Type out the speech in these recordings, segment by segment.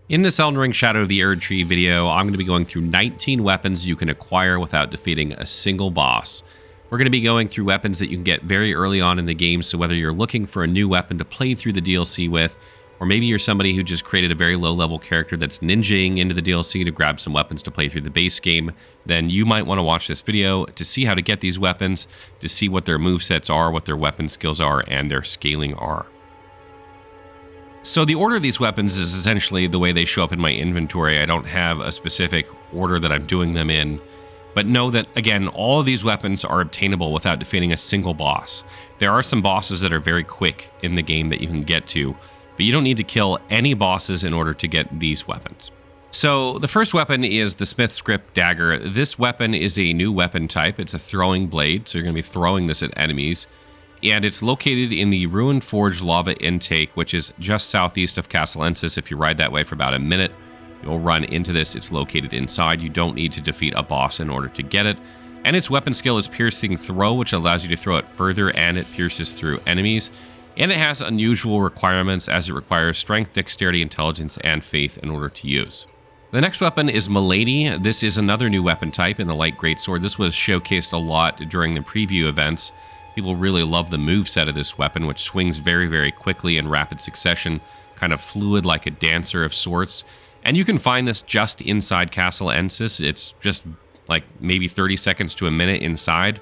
In this Elden Ring Shadow of the Erdtree video, I'm going to be going through 19 weapons you can acquire without defeating a single boss. We're going to be going through weapons that you can get very early on in the game, so whether you're looking for a new weapon to play through the DLC with, or maybe you're somebody who just created a very low-level character that's ninjaing into the DLC to grab some weapons to play through the base game, then you might want to watch this video to see how to get these weapons, to see what their movesets are, what their weapon skills are, and their scaling are. So the order of these weapons is essentially the way they show up in my inventory. I don't have a specific order that I'm doing them in, but know that, again, all of these weapons are obtainable without defeating a single boss. There are some bosses that are very quick in the game that you can get to, but you don't need to kill any bosses in order to get these weapons. So the first weapon is the Smithscript Dagger. This weapon is a new weapon type. It's a throwing blade, so you're going to be throwing this at enemies. And it's located in the Ruined Forge lava intake, which is just southeast of Castle Ensis. If you ride that way for about a minute, you'll run into this. It's located inside. You don't need to defeat a boss in order to get it. And its weapon skill is Piercing Throw, which allows you to throw it further, and it pierces through enemies. And it has unusual requirements, as it requires Strength, Dexterity, Intelligence, and Faith in order to use. The next weapon is Milady. This is another new weapon type in the Light Greatsword. This was showcased a lot during the preview events. People really love the moveset of this weapon, which swings very, very quickly in rapid succession, kind of fluid like a dancer of sorts. And you can find this just inside Castle Ensis. It's just like maybe 30 seconds to a minute inside,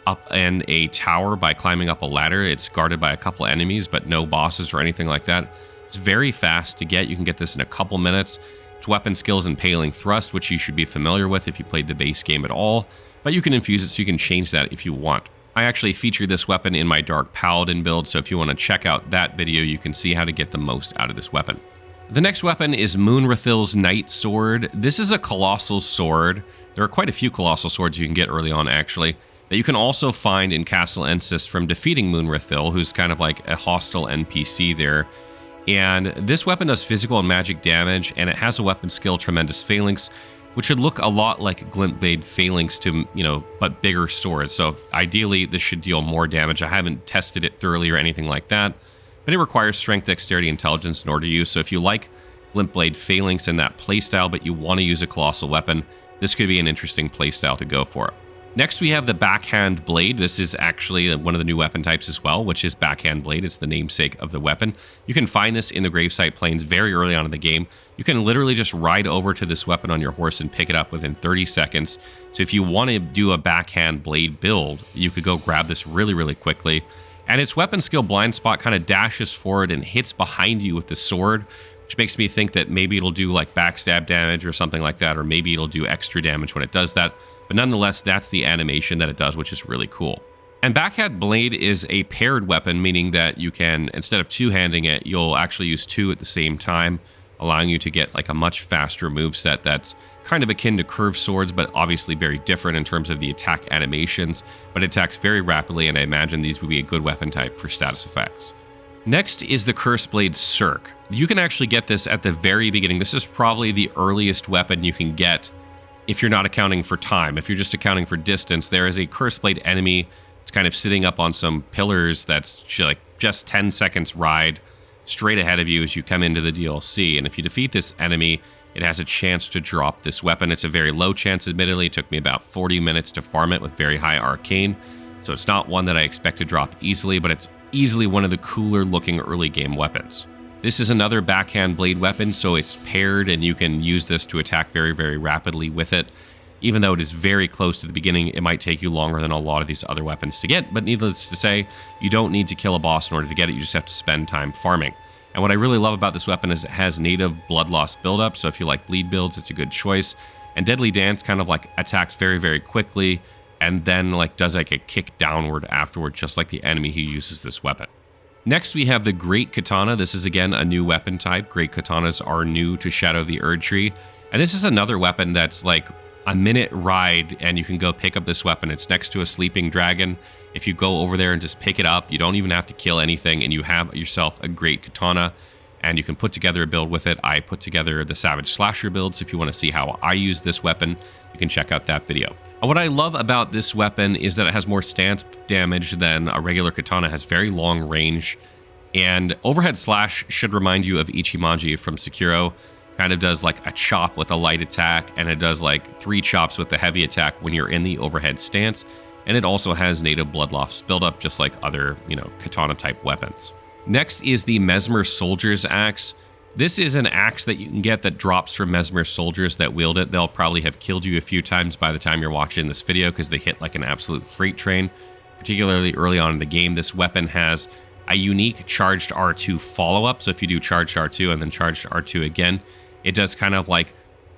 up in a tower by climbing up a ladder. It's guarded by a couple enemies, but no bosses or anything like that. It's very fast to get. You can get this in a couple minutes. Its weapon skill is Impaling Thrust, which you should be familiar with if you played the base game at all, but you can infuse it so you can change that if you want. I actually feature this weapon in my Dark Paladin build, so if you want to check out that video, you can see how to get the most out of this weapon. The next weapon is Moonrithill's Night Sword. This is a Colossal sword. There are quite a few Colossal swords you can get early on, actually, that you can also find in Castle Ensis from defeating Moonrithyll, who's kind of like a hostile NPC there. And this weapon does physical and magic damage, and it has a weapon skill, Tremendous Phalanx, which should look a lot like Glintblade Phalanx to, but bigger swords. So ideally, this should deal more damage. I haven't tested it thoroughly or anything like that, but it requires Strength, Dexterity, Intelligence in order to use. So if you like Glintblade Phalanx and that playstyle, but you want to use a Colossal weapon, this could be an interesting playstyle to go for. Next, we have the Backhand Blade. This is actually one of the new weapon types as well, which is Backhand Blade. It's the namesake of the weapon. You can find this in the Gravesite Plains very early on in the game. You can literally just ride over to this weapon on your horse and pick it up within 30 seconds. So if you want to do a Backhand Blade build, you could go grab this really, really quickly. And its weapon skill, Blind Spot, kind of dashes forward and hits behind you with the sword, which makes me think that maybe it'll do like backstab damage or something like that, or maybe it'll do extra damage when it does that. But nonetheless, that's the animation that it does, which is really cool. And Backhand Blade is a paired weapon, meaning that you can, instead of two-handing it, you'll actually use two at the same time, allowing you to get like a much faster moveset that's kind of akin to curved swords, but obviously very different in terms of the attack animations. But it attacks very rapidly, and I imagine these would be a good weapon type for status effects. Next is the Curseblade Cirque. You can actually get this at the very beginning. This is probably the earliest weapon you can get if you're not accounting for time. If you're just accounting for distance, there is a Curseblade enemy. It's kind of sitting up on some pillars that's like just 10 seconds ride straight ahead of you as you come into the DLC. And if you defeat this enemy, it has a chance to drop this weapon. It's a very low chance, admittedly. It took me about 40 minutes to farm it with very high arcane. So it's not one that I expect to drop easily, but it's easily one of the cooler looking early game weapons. This is another Backhand Blade weapon, so it's paired, and you can use this to attack very, very rapidly with it. Even though it is very close to the beginning, it might take you longer than a lot of these other weapons to get, but needless to say, you don't need to kill a boss in order to get it, you just have to spend time farming. And what I really love about this weapon is it has native Blood Loss buildup, so if you like bleed builds, it's a good choice. And Deadly Dance kind of like attacks very, very quickly, and then like does like a kick downward afterward, just like the enemy who uses this weapon. Next, we have the Great Katana. This is, again, a new weapon type. Great Katanas are new to Shadow of the Erdtree. And this is another weapon that's like a minute ride, and you can go pick up this weapon. It's next to a sleeping dragon. If you go over there and just pick it up, you don't even have to kill anything, and you have yourself a Great Katana, and you can put together a build with it. I put together the Savage Slasher build, so if you want to see how I use this weapon, you can check out that video. What I love about this weapon is that it has more stance damage than a regular katana, has very long range, and overhead slash should remind you of Ichimonji from Sekiro. Kind of does like a chop with a light attack, and it does like 3 chops with the heavy attack when you're in the overhead stance. And it also has native blood loss buildup, just like other, katana type weapons. Next is the Messmer Soldier's Axe. This is an axe that you can get that drops from Messmer soldiers that wield it. They'll probably have killed you a few times by the time you're watching this video because they hit like an absolute freight train, particularly early on in the game. This weapon has a unique charged R2 follow-up. So if you do charged R2 and then charged R2 again, it does kind of like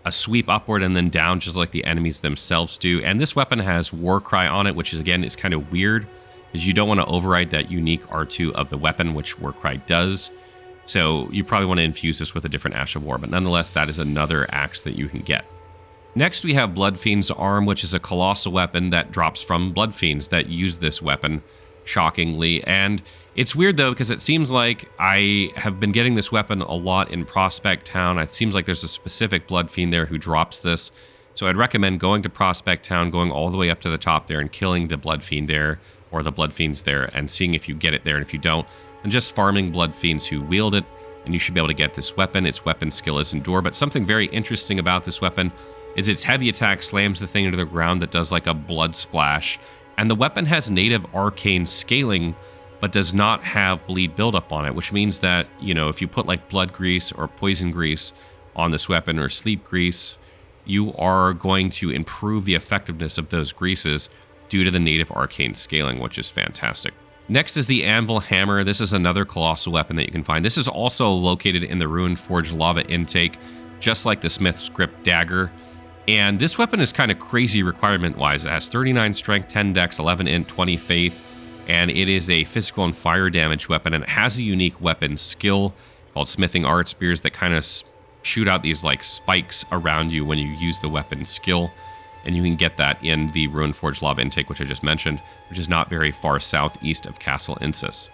a sweep upward and then down, just like the enemies themselves do. And this weapon has War Cry on it, which is, again, is kind of weird, because you don't want to override that unique R2 of the weapon, which War Cry does. So you probably want to infuse this with a different Ash of War, but nonetheless, that is another axe that you can get. Next, we have Bloodfiend's Arm, which is a colossal weapon that drops from Bloodfiends that use this weapon, shockingly. And it's weird, though, because it seems like I have been getting this weapon a lot in Prospect Town. It seems like there's a specific Bloodfiend there who drops this. So I'd recommend going to Prospect Town, going all the way up to the top there and killing the Bloodfiend there, or the Bloodfiends there, and seeing if you get it there. And if you don't, then just farming Bloodfiends who wield it, and you should be able to get this weapon. Its weapon skill is Endure, but something very interesting about this weapon is its heavy attack slams the thing into the ground that does like a blood splash. And the weapon has native arcane scaling, but does not have bleed buildup on it, which means that, if you put like blood grease or poison grease on this weapon, or sleep grease, you are going to improve the effectiveness of those greases due to the native arcane scaling, which is fantastic. Next is the Anvil Hammer. This is another colossal weapon that you can find. This is also located in the Ruined Forge lava intake, just like the Smithscript Dagger. And this weapon is kind of crazy requirement-wise. It has 39 strength, 10 dex, 11 int, 20 faith, and it is a physical and fire damage weapon, and it has a unique weapon skill called Smithing Art Spears that kind of shoot out these like spikes around you when you use the weapon skill. And you can get that in the Ruined Forge lava intake, which I just mentioned, which is not very far southeast of Castle Insis.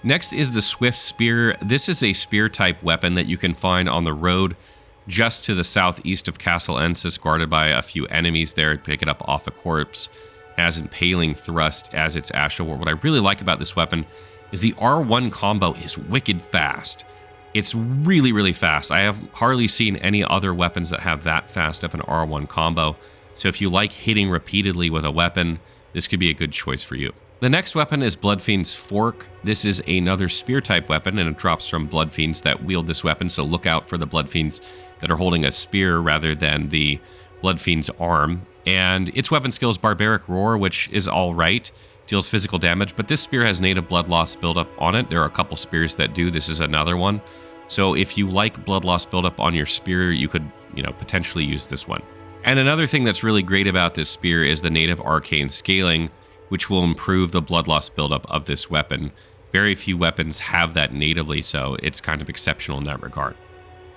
Next is the Swift Spear. This is a spear-type weapon that you can find on the road just to the southeast of Castle Insis, guarded by a few enemies there. Pick it up off a corpse. It has Impaling Thrust as its Ash of War. What I really like about this weapon is the R1 combo is wicked fast. It's really, really fast. I have hardly seen any other weapons that have that fast of an R1 combo. So if you like hitting repeatedly with a weapon, this could be a good choice for you. The next weapon is Bloodfiend's Fork. This is another spear-type weapon, and it drops from Bloodfiends that wield this weapon, so look out for the Bloodfiends that are holding a spear rather than the Bloodfiend's Arm. And its weapon skill is Barbaric Roar, which is alright, deals physical damage, but this spear has native blood loss buildup on it. There are a couple spears that do. This is another one. So if you like blood loss buildup on your spear, you could, potentially use this one. And another thing that's really great about this spear is the native arcane scaling, which will improve the blood loss buildup of this weapon. Very few weapons have that natively, so it's kind of exceptional in that regard.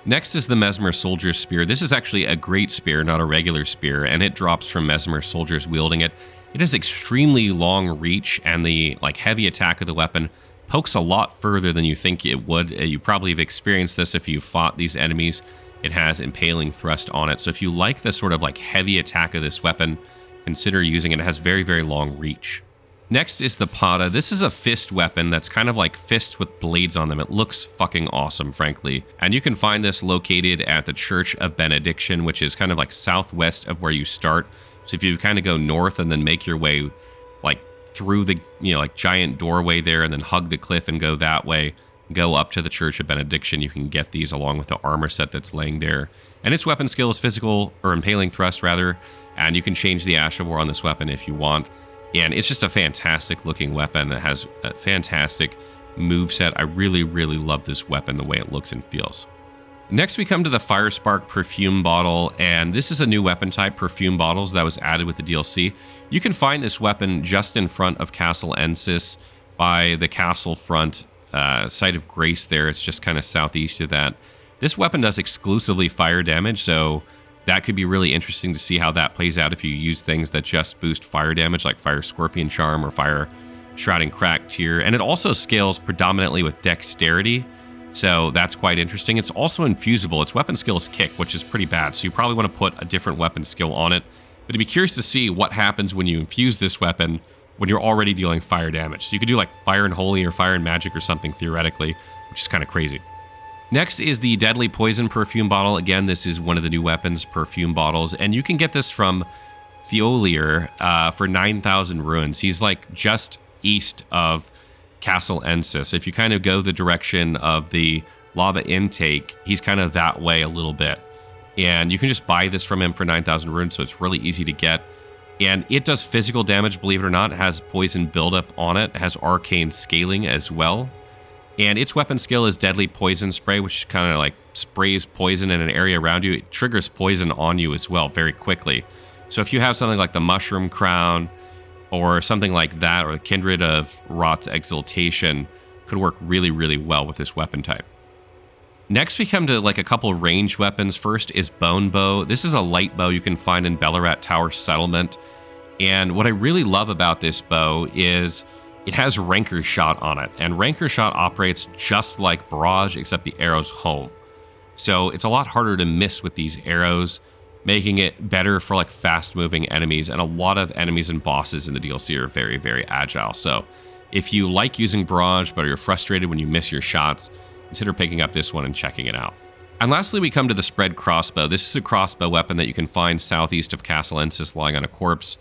Next is the Messmer Soldier's Spear. This is actually a great spear, not a regular spear, and it drops from Messmer soldiers wielding it. It has extremely long reach, and the heavy attack of the weapon pokes a lot further than you think it would. You probably have experienced this if you've fought these enemies. It has Impaling Thrust on it. So if you like the sort of heavy attack of this weapon, consider using it. It has very, very long reach. Next is the Pada. This is a fist weapon that's kind of like fists with blades on them. It looks fucking awesome, frankly. And you can find this located at the Church of Benediction, which is kind of southwest of where you start. So if you kind of go north and then make your way through the giant doorway there and then hug the cliff and go that way, go up to the Church of Benediction, you can get these along with the armor set that's laying there. And its weapon skill is physical, or Impaling Thrust rather, and you can change the Ash of War on this weapon if you want. And it's just a fantastic looking weapon that has a fantastic moveset. I really, really love this weapon, the way it looks and feels. Next, we come to the Firespark Perfume Bottle, and this is a new weapon type, Perfume Bottles, that was added with the DLC. You can find this weapon just in front of Castle Insis by the castle front site of Grace there. It's just kind of southeast of that. This weapon does exclusively fire damage, so that could be really interesting to see how that plays out if you use things that just boost fire damage, like Fire Scorpion Charm or Fire Shrouding Crack Tier. And it also scales predominantly with dexterity, so that's quite interesting. It's also infusible. Its weapon skill is Kick, which is pretty bad, so you probably want to put a different weapon skill on it. But I'd be curious to see what happens when you infuse this weapon when you're already dealing fire damage. So you could do Fire and Holy or Fire and Magic or something theoretically, which is kind of crazy. Next is the Deadly Poison Perfume bottle. Again, this is one of the new weapons, Perfume bottles, and you can get this from Theolier for 9,000 runes. He's like just east of Castle Ensis. If you kind of go the direction of the lava intake, he's kind of that way a little bit. And you can just buy this from him for 9,000 runes, so it's really easy to get. And it does physical damage, believe it or not. It has poison buildup on it. It has arcane scaling as well. And its weapon skill is Deadly Poison Spray, which kind of like sprays poison in an area around you. It triggers poison on you as well very quickly. So if you have something like the Mushroom Crown or something like that, or the Kindred of Rot's Exaltation, could work really, really well with this weapon type. Next, we come to like a couple ranged weapons. First is Bone Bow. This is a light bow you can find in Ballarat Tower Settlement. And what I really love about this bow is it has Ranker Shot on it, and Ranker Shot operates just like Barrage, except the arrow's home. So it's a lot harder to miss with these arrows, making it better for like fast-moving enemies, and a lot of enemies and bosses in the DLC are very, very agile. So if you like using Barrage, but you're frustrated when you miss your shots, consider picking up this one and checking it out. And lastly, we come to the Spread Crossbow. This is a crossbow weapon that you can find southeast of Castle Ensis lying on a corpse.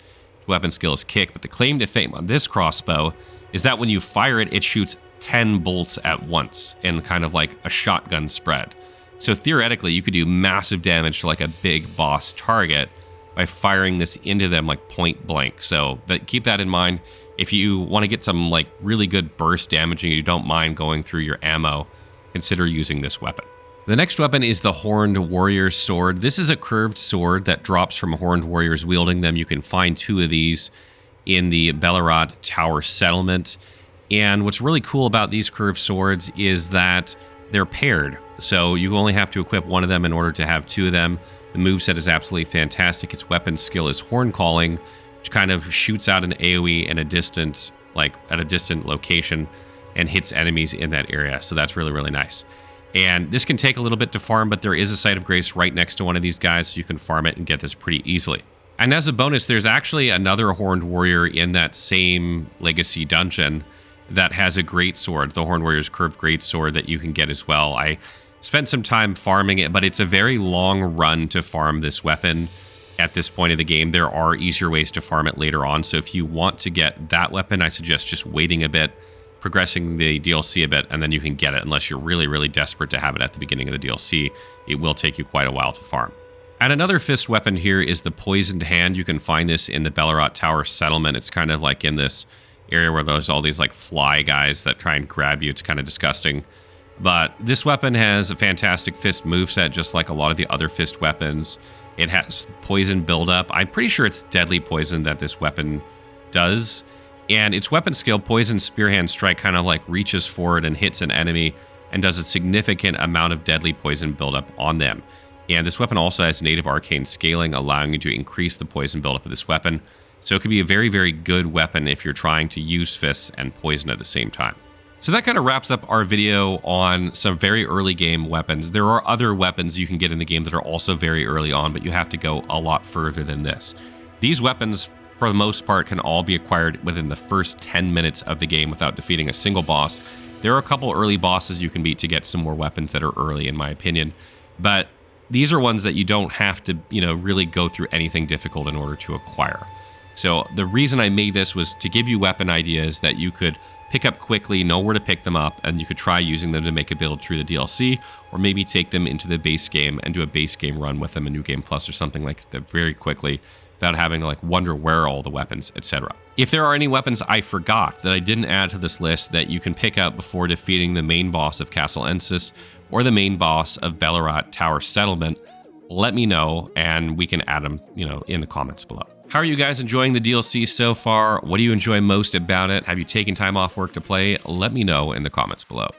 Weapon skill is Kick, but the claim to fame on this crossbow is that when you fire it, it shoots 10 bolts at once in kind of like a shotgun spread. So theoretically, you could do massive damage to like a big boss target by firing this into them like point blank. So keep that in mind. If you want to get some like really good burst damage and you don't mind going through your ammo, consider using this weapon. The next weapon is the Horned Warrior's Sword. This is a curved sword that drops from horned warriors wielding them. You can find 2 of these in the Ballarat Tower Settlement. And what's really cool about these curved swords is that they're paired. So you only have to equip one of them in order to have 2 of them. The moveset is absolutely fantastic. Its weapon skill is Horn Calling, which kind of shoots out an AoE in a distant, like at a distant location, and hits enemies in that area. So that's really, really nice. And this can take a little bit to farm, but there is a Site of Grace right next to one of these guys, so you can farm it and get this pretty easily. And as a bonus, there's actually another Horned Warrior in that same Legacy dungeon that has a Greatsword, the Horned Warrior's Curved Greatsword, that you can get as well. I spent some time farming it, but it's a very long run to farm this weapon at this point of the game. There are easier ways to farm it later on, so if you want to get that weapon, I suggest just waiting a bit, progressing the DLC a bit, and then you can get it. Unless you're really, really desperate to have it at the beginning of the DLC, it will take you quite a while to farm. And another fist weapon here is the Poisoned Hand. You can find this in the Ballarat Tower Settlement. It's kind of like in this area where there's all these like fly guys that try and grab you. It's kind of disgusting. But this weapon has a fantastic fist moveset, just like a lot of the other fist weapons. It has poison buildup. I'm pretty sure it's deadly poison that this weapon does. And its weapon skill, Poison Spearhand Strike, kind of like reaches forward and hits an enemy and does a significant amount of deadly poison buildup on them. And this weapon also has native arcane scaling, allowing you to increase the poison buildup of this weapon. So it could be a very, very good weapon if you're trying to use fists and poison at the same time. So that kind of wraps up our video on some very early game weapons. There are other weapons you can get in the game that are also very early on, but you have to go a lot further than this. These weapons, for the most part, can all be acquired within the first 10 minutes of the game without defeating a single boss. There are a couple early bosses you can beat to get some more weapons that are early, in my opinion. But these are ones that you don't have to, really go through anything difficult in order to acquire. So the reason I made this was to give you weapon ideas that you could pick up quickly, know where to pick them up, and you could try using them to make a build through the DLC, or maybe take them into the base game and do a base game run with them, a New Game Plus or something like that very quickly, without having to wonder where are all the weapons, etc. If there are any weapons I forgot that I didn't add to this list that you can pick up before defeating the main boss of Castle Ensis or the main boss of Ballarat Tower Settlement, let me know and we can add them, in the comments below. How are you guys enjoying the DLC so far? What do you enjoy most about it? Have you taken time off work to play? Let me know in the comments below.